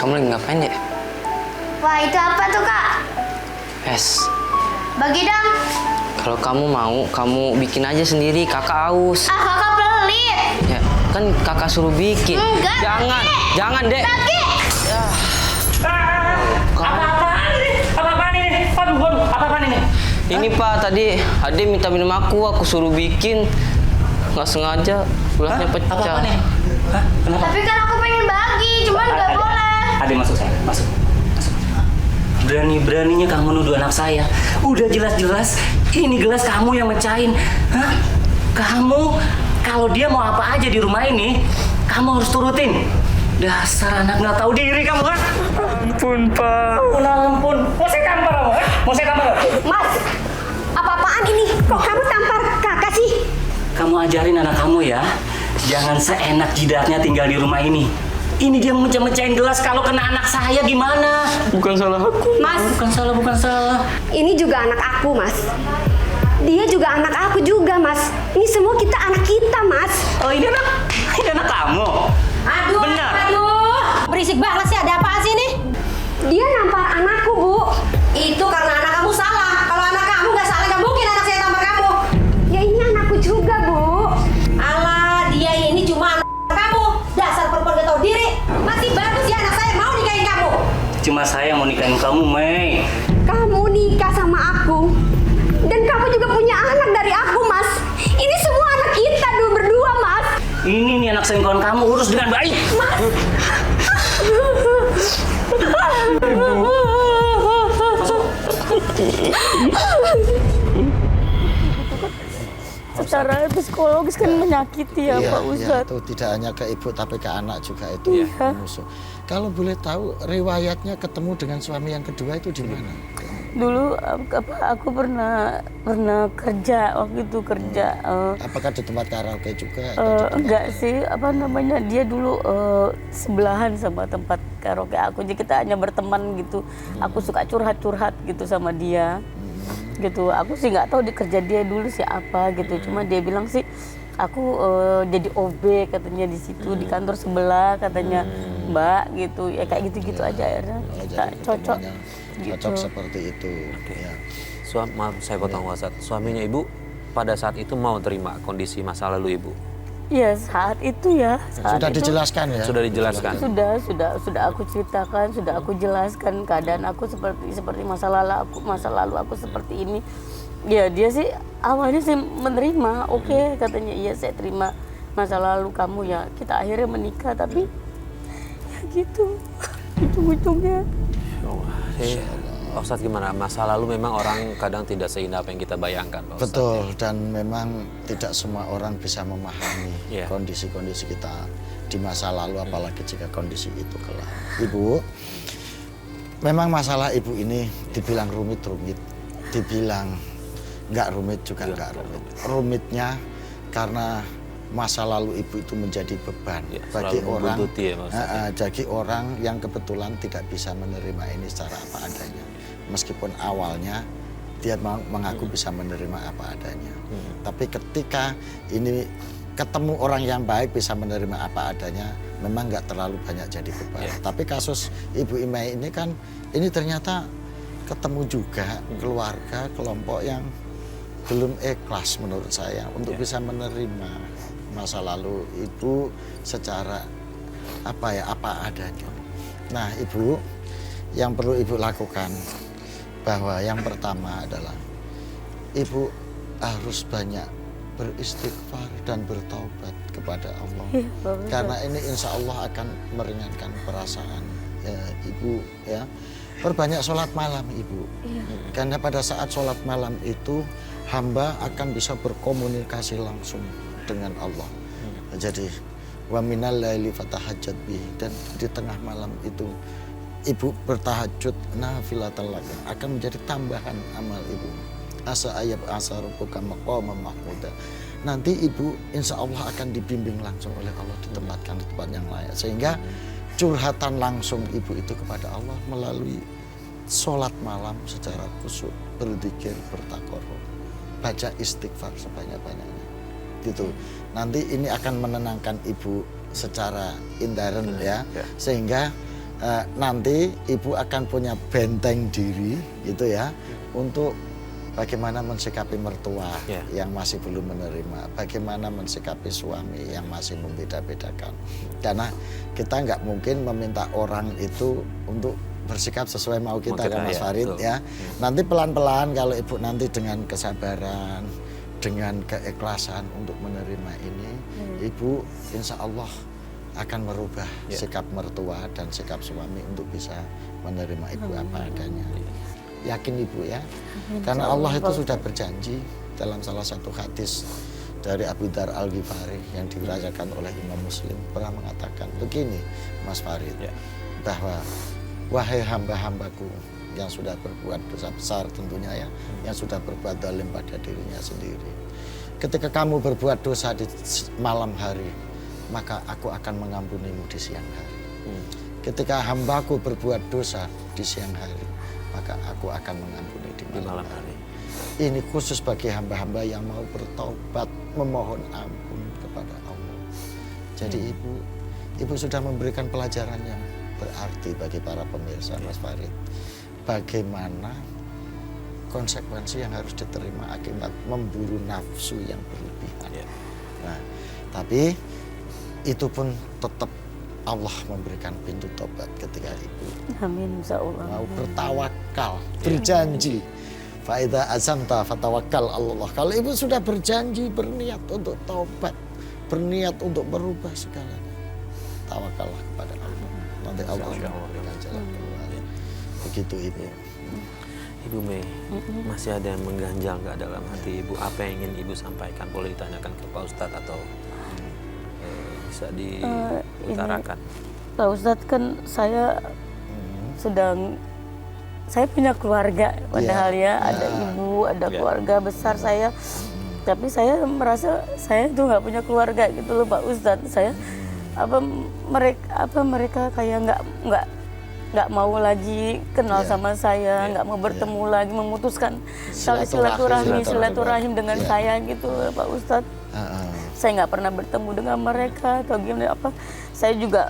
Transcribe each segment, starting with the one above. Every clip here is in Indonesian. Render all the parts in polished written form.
kamu lagi ngapain ya? Wah, itu apa tuh, Kak? Es. Bagi dong. Kalau kamu mau, kamu bikin aja sendiri. Kakak aus. Ah, Kakak pelit. Ya, kan kakak suruh bikin. Enggak, Jangan, Dek. Bagi. Ya. Apa-apaan ini? Apa-apaan ini? Waduh, apa-apaan ini? Ini Pak, tadi Ade minta minum aku suruh bikin. Nggak sengaja, gelasnya pecah. Apa-apaan nih? Hah? Kenapa? Tapi kan aku pengen bagi, cuman nggak boleh. Ade masuk saya, masuk. Berani-beraninya kamu nuduh anak saya. Udah jelas-jelas ini gelas kamu yang mecahin. Hah? Kamu kalau dia mau apa aja di rumah ini, kamu harus turutin. Dasar anak nggak tahu diri kamu, kan? Ampun, Pak. Ampun. Mau saya tampar kamu, kan? Mau saya tampar? Mas, apa-apaan ini? Kok kamu tampar kakak sih? Kamu ajarin anak kamu ya, jangan seenak jidatnya tinggal di rumah ini. Ini dia mecah-mecahin gelas, kalau kena anak saya gimana? Bukan salah aku. Mas, Bukan salah. ini juga anak aku, Mas. Dia juga anak aku juga, Mas. Ini semua kita anak kita, Mas. Oh, ini anak kamu. Aduh, Benar. aduh. Berisik banget sih, ada apa sih nih? Dia nampar anakku, Bu. Itu karena anak kamu salah. Kalau anak kamu nggak salah, nggak mungkin anak saya tampar kamu. Ya ini anakku juga, Bu. Alah, dia ini cuma anak kamu. Dasar perempuan gak tahu diri. Masih bagus ya anak saya mau nikahin kamu. Cuma saya mau nikahin kamu, Mei. Kamu nikah sama aku. Dan kamu juga punya anak dari aku, Mas. Ini semua anak kita berdua, Mas. Ini nih anak selingkuhan kamu, urus dengan baik. Mas. Secara psikologis kan menyakiti ya Pak Ustadz. Itu tidak hanya ke ibu tapi ke anak juga itu musuh. Kalau boleh tahu riwayatnya ketemu dengan suami yang kedua itu di mana? Dulu aku pernah kerja waktu itu kerja. Apakah di tempat karaoke juga? Enggak sih, dia dulu sebelahan sama tempat karaoke aku. Jadi kita hanya berteman gitu. Aku suka curhat gitu sama dia. Gitu. Aku sih nggak tahu di kerja dia dulu siapa gitu. Cuma dia bilang sih aku jadi OB katanya di situ di kantor sebelah katanya Mbak gitu. Ya kayak gitu-gitu aja akhirnya. Cocok. Cocok seperti itu. Ya. Maaf saya potong Ustadz. Suaminya ibu pada saat itu mau terima kondisi masa lalu ibu? Iya saat itu ya. Sudah dijelaskan ya? Sudah dijelaskan. Sudah aku ceritakan, sudah aku jelaskan keadaan aku seperti masa lalu aku seperti ini. Ya dia sih awalnya sih menerima, oke, katanya iya saya terima masa lalu kamu ya. Kita akhirnya menikah tapi ya gitu ujung-ujungnya. Ustadz gimana? Masa lalu memang orang kadang tidak seindah apa yang kita bayangkan Pak Ustadz. Betul, dan memang tidak semua orang bisa memahami kondisi-kondisi kita di masa lalu, apalagi jika kondisi itu kelam. Ibu, memang masalah ibu ini dibilang rumit-rumit, dibilang nggak rumit juga nggak rumit. Rumitnya karena masa lalu ibu itu menjadi beban bagi orang, jadi orang yang kebetulan tidak bisa menerima ini secara apa adanya. Meskipun awalnya dia mengaku bisa menerima apa adanya, tapi ketika ini ketemu orang yang baik bisa menerima apa adanya, memang nggak terlalu banyak jadi beban. Tapi kasus Ibu Imai ini kan, ini ternyata ketemu juga keluarga, kelompok yang belum ikhlas menurut saya untuk bisa menerima masa lalu ibu secara apa adanya. Nah, ibu, yang perlu ibu lakukan bahwa yang pertama adalah ibu harus banyak beristighfar dan bertaubat kepada Allah. Karena ini insya Allah akan meringankan perasaan ibu ya. Perbanyak sholat malam ibu. Karena pada saat sholat malam itu hamba akan bisa berkomunikasi langsung dengan Allah. Jadi wa minal laili fatahajjat bihi, dan di tengah malam itu ibu bertahajud nafilatan lakum akan menjadi tambahan amal ibu. Asa ayab asa rabbuka maqaman mahmuda. Nanti ibu insya Allah akan dibimbing langsung oleh Allah, ditempatkan di tempat yang layak, sehingga curhatan langsung ibu itu kepada Allah melalui sholat malam secara khusyuk, berzikir, bertakarrub, baca istighfar sebanyak-banyaknya. Gitu. Nanti ini akan menenangkan ibu secara intern ya, sehingga nanti ibu akan punya benteng diri gitu ya untuk bagaimana mensikapi mertua yang masih belum menerima, bagaimana mensikapi suami yang masih membeda-bedakan. Karena kita nggak mungkin meminta orang itu untuk bersikap sesuai mau kita kan Mas Farid ya. Nanti pelan-pelan kalau ibu nanti dengan kesabaran, dengan keikhlasan untuk menerima ini, ibu insya Allah akan merubah sikap mertua dan sikap suami untuk bisa menerima ibu apa adanya. Yakin ibu ya, karena Allah itu sudah berjanji dalam salah satu hadis dari Abu Dzar Al-Ghifari yang diriwayatkan oleh Imam Muslim pernah mengatakan begini Mas Farid, bahwa wahai hamba-hambaku yang sudah berbuat dosa besar tentunya ya, yang sudah berbuat zalim pada dirinya sendiri. Ketika kamu berbuat dosa di malam hari, maka aku akan mengampunimu di siang hari. Ketika hambaku berbuat dosa di siang hari, maka aku akan mengampuni di malam hari. Ini khusus bagi hamba-hamba yang mau bertobat, memohon ampun kepada Allah. Jadi ibu sudah memberikan pelajaran yang berarti bagi para pemirsa Mas Farid. Bagaimana konsekuensi yang harus diterima akibat memburu nafsu yang berlebihan. Nah, tapi itu pun tetap Allah memberikan pintu tobat ketika ibu mau bertawakal, berjanji. Faida azamta fatawakkal Allah. Kalau ibu sudah berjanji, berniat untuk taubat, berniat untuk berubah segalanya, tawakallah kepada Allah. Nanti Allah dengan jalan keluar. Begitu ibu. Ibu Mei, masih ada yang mengganjal nggak dalam hati ibu? Apa yang ingin ibu sampaikan? Boleh ditanyakan ke Pak Ustadz atau bisa diutarakan? Pak Ustadz, kan saya saya punya keluarga padahal ada ibu, ada keluarga besar saya, tapi saya merasa saya itu nggak punya keluarga gitu loh Pak Ustadz. Saya mereka kayak nggak mau lagi kenal sama saya, nggak mau bertemu lagi, memutuskan silaturahim dengan saya gitu loh Pak Ustadz. Saya nggak pernah bertemu dengan mereka atau gimana saya juga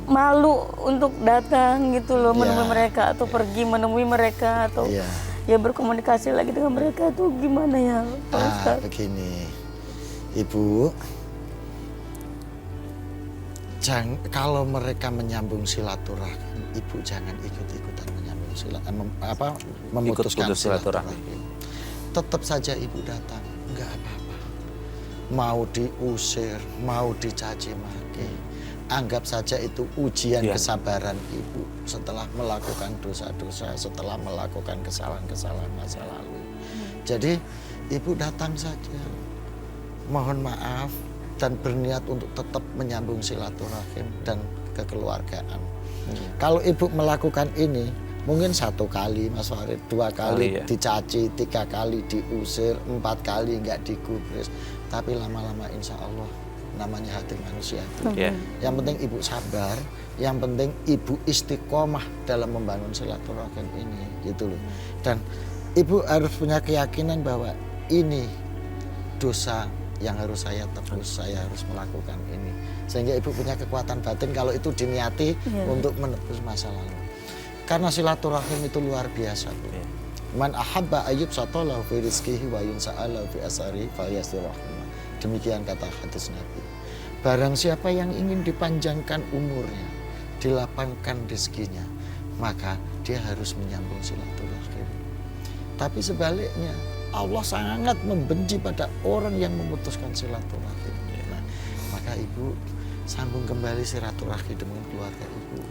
malu untuk datang gitu loh menemui mereka atau pergi menemui mereka atau ya berkomunikasi lagi dengan mereka tuh gimana ya Pak Ustadz? Begini ibu, kalau mereka menyambung silaturahim, ibu jangan ikut-ikutan menyambung memutuskan silaturahim. Tetap saja ibu datang, nggak apa-apa. Mau diusir, mau dicaci maki, anggap saja itu ujian kesabaran ibu setelah melakukan dosa-dosa, setelah melakukan kesalahan-kesalahan masa lalu. Jadi ibu datang saja, mohon maaf dan berniat untuk tetap menyambung silaturahim dan kekeluargaan. Kalau ibu melakukan ini, mungkin 1 kali Mas Farid, 2 kali dicaci, 3 kali diusir, 4 kali nggak digubris. Tapi lama-lama insya Allah namanya hati manusia itu. Yang penting ibu sabar, yang penting ibu istiqomah dalam membangun silaturahim ini gitu loh. Dan ibu harus punya keyakinan bahwa ini dosa yang harus saya tebus, saya harus melakukan ini. Sehingga ibu punya kekuatan batin kalau itu diniati untuk menebus masa lalu. Karena silaturahim itu luar biasa Bu. Man ahabba ayyub satalahu fi rizqihi wa yunsa'alahu fi asari falyastirahim. Demikian kata hadis Nabi. Barang siapa yang ingin dipanjangkan umurnya, dilapangkan rezekinya, maka dia harus menyambung silaturahim. Tapi sebaliknya, Allah sangat membenci pada orang yang memutuskan silaturahim. Nah, maka ibu sambung kembali silaturahim dengan keluarga ibu.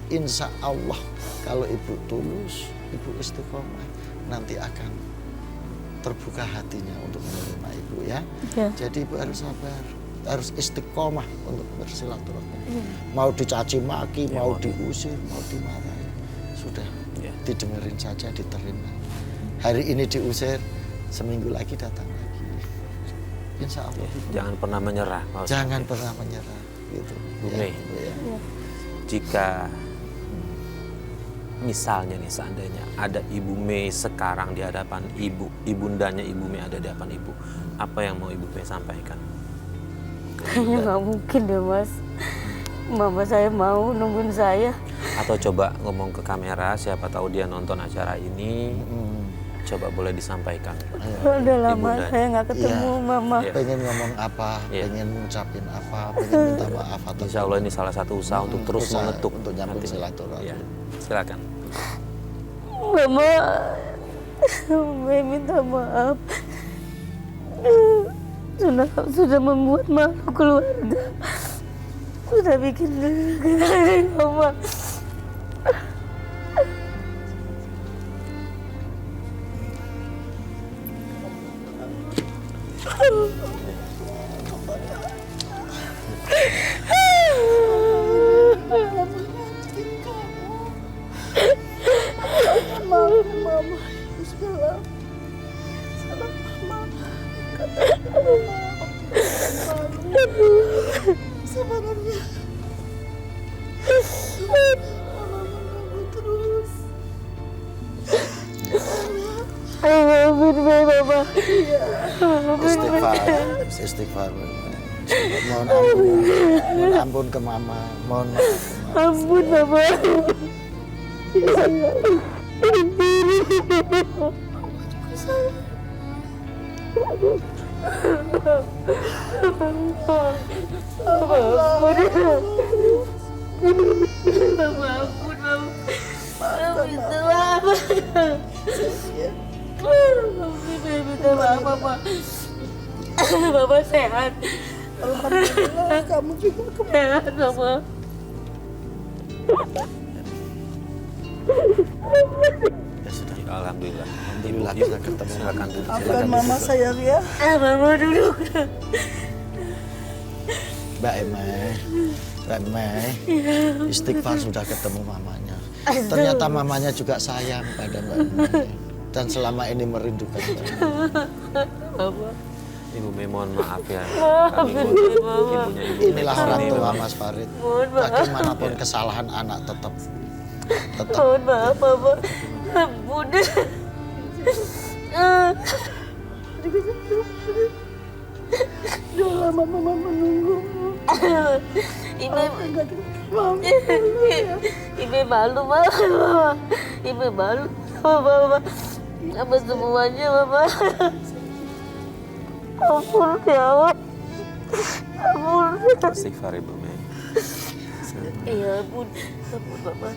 Insya Allah kalau ibu tulus, ibu istiqomah, nanti akan terbuka hatinya untuk menerima ibu ya. Jadi ibu harus sabar, harus istiqomah untuk bersilaturahim. Mau dicaci maki, mau diusir, mau dimarahi, sudah didengerin saja, diterima. Hari ini diusir, seminggu lagi datang lagi. Insya Allah. Jangan pernah menyerah. Jangan pernah menyerah. Gitu. Bu Mei, jika misalnya nih seandainya ada Ibu Mei sekarang di hadapan ibu, ibundanya Ibu Mei ada di hadapan ibu, apa yang mau Ibu Mei sampaikan? Kayaknya nggak mungkin deh Mas. mama saya mau nungguin saya. Atau coba ngomong ke kamera, siapa tahu dia nonton acara ini. Coba boleh disampaikan. Udah lama Ibunda. saya nggak ketemu mama. Iya. Pengen ngomong apa, Iya. pengen ngucapin apa, pengen minta maaf atau Insya Allah ini salah satu usaha untuk terus usaha mengetuk untuk nyambung hatinya. silaturahmi. Iya. Silakan. Mama minta maaf. Sudah membuat malu keluarga. Sudah bikin mama. Istighfar. Mohon ampun ke mama. Mohon maaf ke mama. Ampun mama. Bapak sehat. Alhamdulillah, kamu juga sehat, Mama. Ya sudah. Alhamdulillah. Alhamdulillah Ibu, bisa ketemu. silakan duduk. Maafkan mama sayang ya. Mama duduk. Mbak Emeh, istighfar sudah ketemu mamanya. Ternyata mamanya juga sayang pada Mbak Emeh dan selama ini merindukan Mbak Emeh. Ibu Mei mohon maaf ya. Kami ibunya Ibu Mei Inilah orang kesini, tua Mama. Mas Farid. Mohon maaf. Bagaimanapun kesalahan anak tetap Mohon maaf, Mama. Ampun. Sudah lama mama menunggu. Ibu malu, Mama. Ibu malu sama Mama. Sama semuanya, Mama. Ampun, ya Allah. Ampun. Istighfar Ibu Mei. Iya, ampun. Ampun, Mama.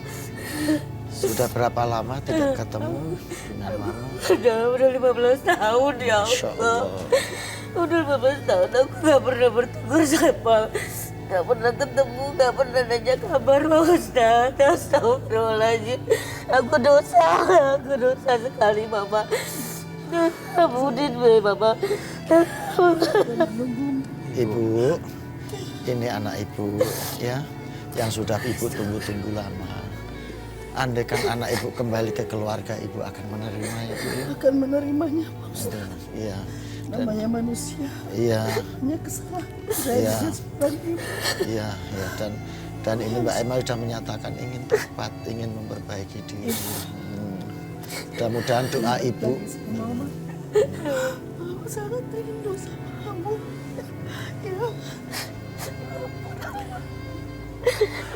Sudah berapa lama tidak ketemu dengan mama? Udah 15 tahun, ya Masya Allah. Allah. Udah 15 tahun aku gak pernah bertegur sama, gak pernah ketemu, gak pernah nanya kabar Pak Ustadz. Astagfirullahaladzim. Aku dosa sekali, Mama. Ampunin gue, Mama. Ibu, ini anak ibu ya, yang sudah ibu tunggu-tunggu lama. Andaikan anak ibu kembali ke keluarga, ibu akan menerimanya. Akan menerimanya Pak Ustaz. Iya. Namanya manusia. Iya. Hanya kesalahan. Iya. Saya Iya, ya, dan ini Mbak Emma sudah menyatakan ingin tobat, ingin memperbaiki diri. Mudah-mudahan doa ibu. Mama. Aku sangat rindu sama kamu. Ya.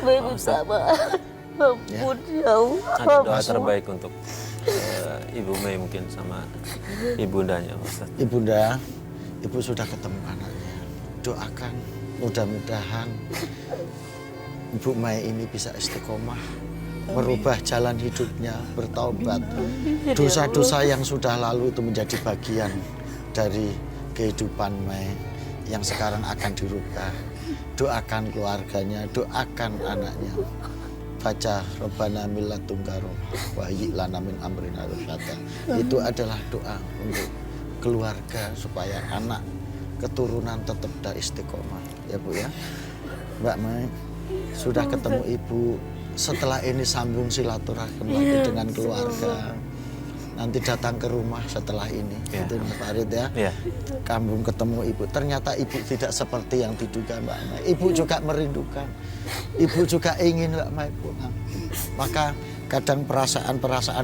Baby sama. Ampun, ya Allah. Ada doa terbaik untuk Ibu Mei mungkin sama ibundanya, Ustaz. Ibunda, ibu sudah ketemu anaknya. Doakan, mudah-mudahan Ibu Mei ini bisa istiqomah, merubah jalan hidupnya, bertaubat. Dosa-dosa yang sudah lalu itu menjadi bagian dari kehidupan Mei yang sekarang akan dirubah. Doakan keluarganya, doakan anaknya. Baca Rabbana min ladunka rahmah wa hayyi lana min amrina rasyada. Itu adalah doa untuk keluarga supaya anak keturunan tetap dari istiqomah, ya Bu ya. Mbak Mei sudah ketemu Ibu, setelah ini sambung silaturahmi lagi dengan keluarga. Nanti datang ke rumah setelah ini, itu Mas Farid ya. Kamu ketemu Ibu, ternyata Ibu tidak seperti yang diduga Mbak Mei. Ibu juga merindukan, Ibu juga ingin Mbak Mei pulang. Maka kadang perasaan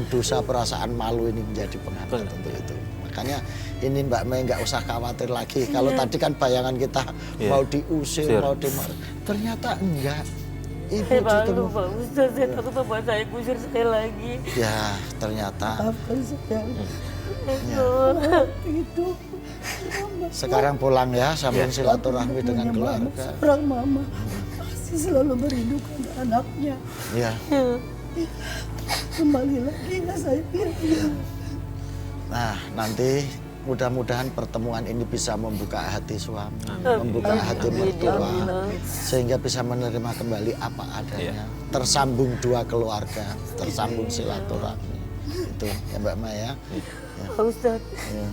dosa, perasaan malu ini menjadi penghambat untuk itu. Makanya ini Mbak Mei nggak usah khawatir lagi. Kalau tadi kan bayangan kita mau diusir, mau ternyata enggak. Ibu Saya malu ditemu. Pak Ustaz, saya takut bapak saya kusir saya lagi. Ya, ternyata Maafkan saya. Itu sekarang pulang ya, sambung silaturahmi dengan keluarga. seorang mama pasti selalu merindukan anaknya. Ya. Kembali lagi ya sayang. Nah, nanti mudah-mudahan pertemuan ini bisa membuka hati suami, membuka hati mertua, sehingga bisa menerima kembali apa adanya. Tersambung dua keluarga, tersambung silaturahmi. Itu ya Mbak Maya. Ya. Pak Ustaz. Ya.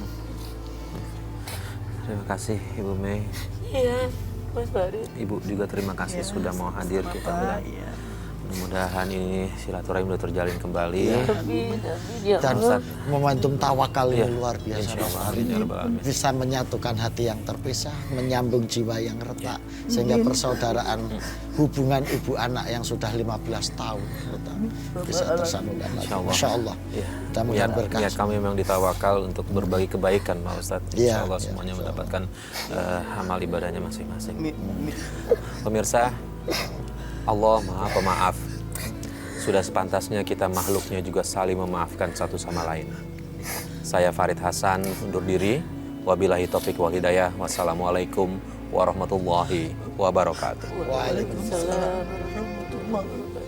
Terima kasih Ibu Mei. Iya, Mas Farid. Ibu juga terima kasih sudah mau hadir kita bilang. Mudah-mudahan ini silaturahim sudah terjalin kembali. Amin, ya Dan Allah. momentum tawakal ini luar biasa. Insya Allah, Mas Farid. amin, ya Rabbal Alamin. Bisa menyatukan hati yang terpisah, menyambung jiwa yang retak, sehingga persaudaraan hubungan ibu anak yang sudah 15 tahun bisa tersambungkan lagi. Insya Allah. Ya. Mudah-mudahan berkah. Ya, kami memang ditawakal untuk berbagi kebaikan Pak Ustadz. Iya, Insya Allah iya, semuanya insya Allah. mendapatkan amal ibadahnya masing-masing. Pemirsa, Allah Maha Pemaaf. Sudah sepantasnya kita makhluknya juga saling memaafkan satu sama lain. Saya Farid Hasan undur diri. Wabillahi taufiq wal hidayah. Wassalamualaikum warahmatullahi wabarakatuh. Waalaikumsalam. Warahmatullahi